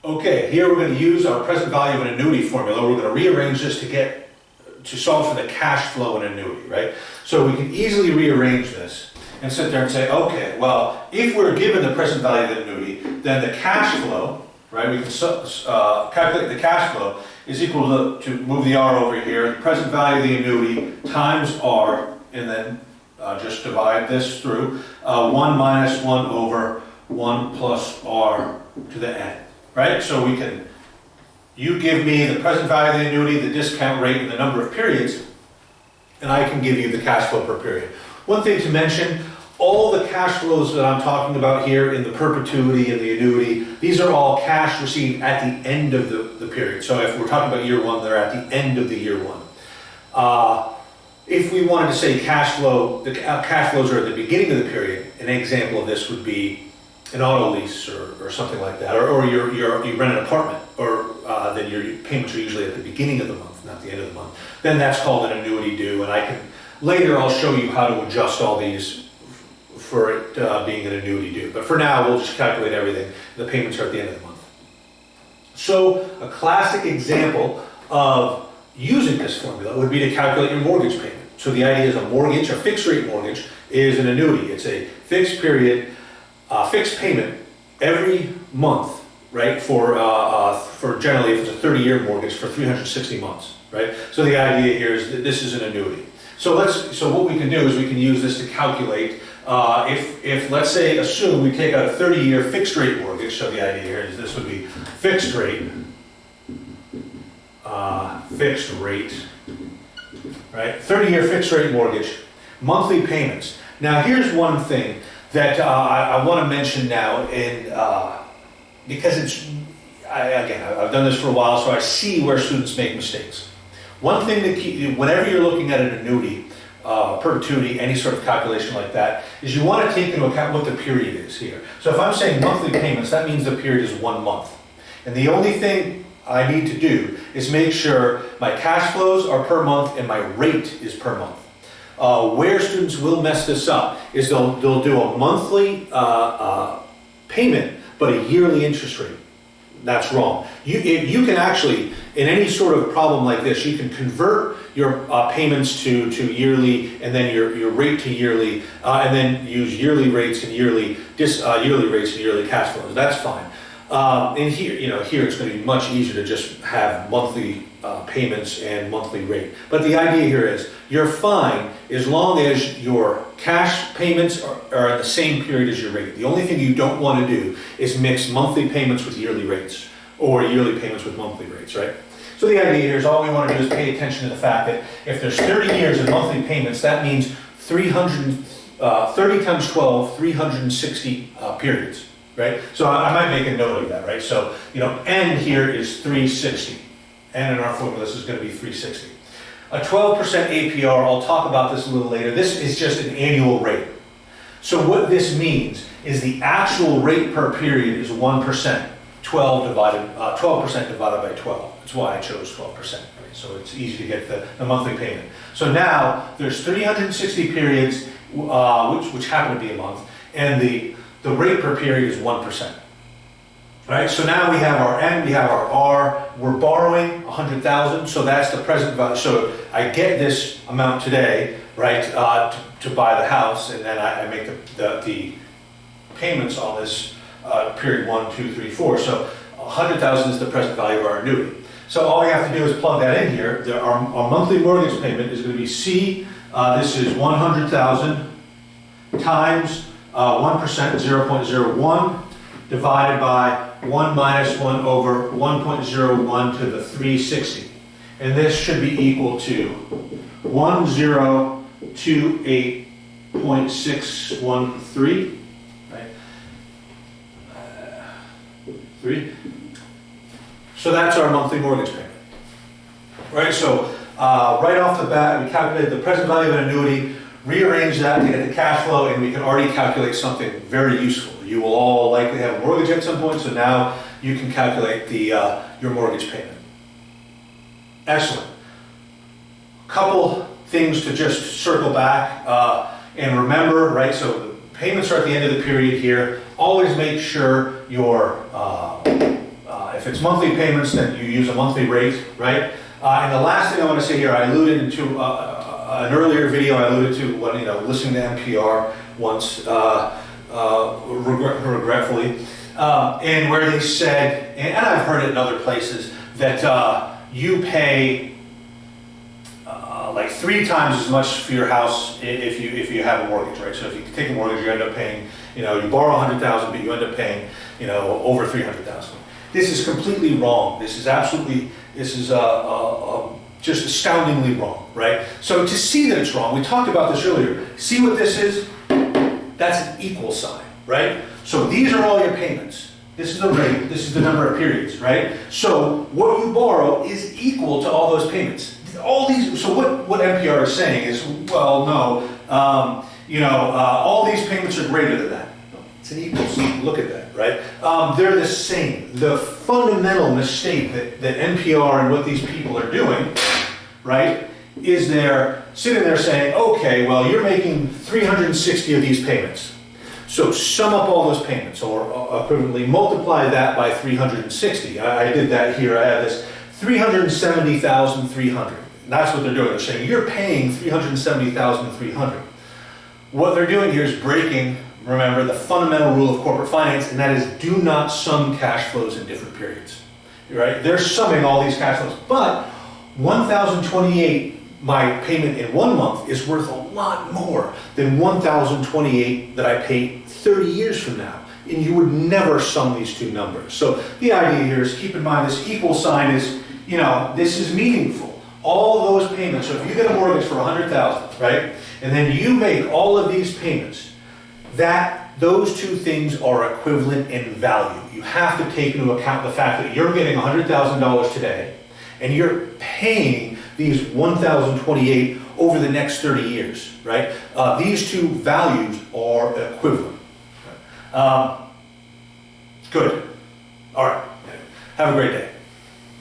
Okay, here we're going to use our present value of an annuity formula. We're going to rearrange this to solve for the cash flow in an annuity, right? So we can easily rearrange this and sit there and say, okay, well, if we're given the present value of the annuity, then the cash flow, right, we can calculate the cash flow is equal to move the R over here, the present value of the annuity times R, and then just divide this through, 1 minus 1 over 1 plus R to the n. Right, so you give me the present value of the annuity, the discount rate, and the number of periods, and I can give you the cash flow per period. One thing to mention, all the cash flows that I'm talking about here in the perpetuity and the annuity, these are all cash received at the end of the period. So if we're talking about year one, they're at the end of the year one. If we wanted to say cash flow, the cash flows are at the beginning of the period, an example of this would be an auto lease or something like that, or you rent an apartment, or then your payments are usually at the beginning of the month, not the end of the month. Then that's called an annuity due, and later I'll show you how to adjust all these for it being an annuity due. But for now, we'll just calculate everything. The payments are at the end of the month. So a classic example of using this formula would be to calculate your mortgage payment. So the idea is a fixed rate mortgage, is an annuity. It's a fixed period, fixed payment every month, right? For generally, if it's a 30-year mortgage, for 360 months, right? So the idea here is that this is an annuity. So what we can do is we can use this to calculate if let's say assume we take out a 30-year fixed rate mortgage. So the idea here is this would be fixed rate, right? 30-year fixed rate mortgage, monthly payments. Now here's one thing that I want to mention now, because I've done this for a while, so I see where students make mistakes. One thing to keep, whenever you're looking at an annuity, perpetuity, any sort of calculation like that, is you want to take into account what the period is here. So if I'm saying monthly payments, that means the period is 1 month. And the only thing I need to do is make sure my cash flows are per month and my rate is per month. Where students will mess this up is they'll do a monthly payment, but a yearly interest rate. That's wrong. You can actually, in any sort of problem like this, you can convert your payments to yearly, and then your rate to yearly, and then use yearly rates and yearly rates and yearly cash flows. That's fine. And here it's going to be much easier to just have monthly payments and monthly rate. But the idea here is you're fine as long as your cash payments are at the same period as your rate. The only thing you don't want to do is mix monthly payments with yearly rates, or yearly payments with monthly rates, right? So the idea here is all we want to do is pay attention to the fact that if there's 30 years of monthly payments, that means 30 times 12, 360 periods. Right? So I might make a note of that, right? So, N here is 360. N in our formula, this is going to be 360. A 12% APR, I'll talk about this a little later. This is just an annual rate. So what this means is the actual rate per period is 1%. 12% divided by 12. That's why I chose 12%. Right? So it's easy to get the monthly payment. So now there's 360 periods, which happen to be a month, and the rate per period is 1%. Right? So now we have our N, we have our R, we're borrowing 100,000, so that's the present value. So I get this amount today, right, to buy the house, and then I make the payments on this period 1, 2, 3, 4. So 100,000 is the present value of our annuity. So all we have to do is plug that in here. Our monthly mortgage payment is going to be C, this is 100,000 times 1%, 0.01, divided by 1 minus 1 over 1.01 to the 360. And this should be equal to 1028.613, right? 3. So that's our monthly mortgage payment. Right, so right off the bat, we calculated the present value of an annuity, rearrange that to get the cash flow, and we can already calculate something very useful. You will all likely have a mortgage at some point, so now you can calculate your mortgage payment. Excellent. Couple things to just circle back and remember, right? So the payments are at the end of the period here. Always make sure if If it's monthly payments, then you use a monthly rate, right? And the last thing I want to say here, I alluded to an earlier video. I alluded to when listening to NPR once, regretfully, and where they said, and I've heard it in other places, that you pay like 3 times as much for your house if you have a mortgage, right? So if you take a mortgage, you end up paying, you borrow $100,000, but you end up paying, over $300,000. This is completely wrong. This is just astoundingly wrong, right? So to see that it's wrong, we talked about this earlier. See what this is? That's an equal sign, right? So these are all your payments. This is the rate, this is the number of periods, right? So what you borrow is equal to all those payments. All these, so what NPR is saying is, well, no, all these payments are greater than that. It's an equal sign. Look at that, right? They're the same. The fundamental mistake that NPR and what these people are doing, right, is they're sitting there saying, okay, well, you're making 360 of these payments. So sum up all those payments, or equivalently multiply that by 360. I did that here. I have this 370,300. That's what they're doing. They're saying you're paying 370,300. What they're doing here is breaking, remember, the fundamental rule of corporate finance, and that is do not sum cash flows in different periods. Right? They're summing all these cash flows, but 1,028, my payment in 1 month, is worth a lot more than 1,028 that I pay 30 years from now. And you would never sum these two numbers. So the idea here is keep in mind this equal sign is, this is meaningful. All those payments, so if you get a mortgage for $100,000, right, and then you make all of these payments, those two things are equivalent in value. You have to take into account the fact that you're getting $100,000 today, and you're paying these 1,028 over the next 30 years, right? These two values are equivalent. Good. All right. Have a great day.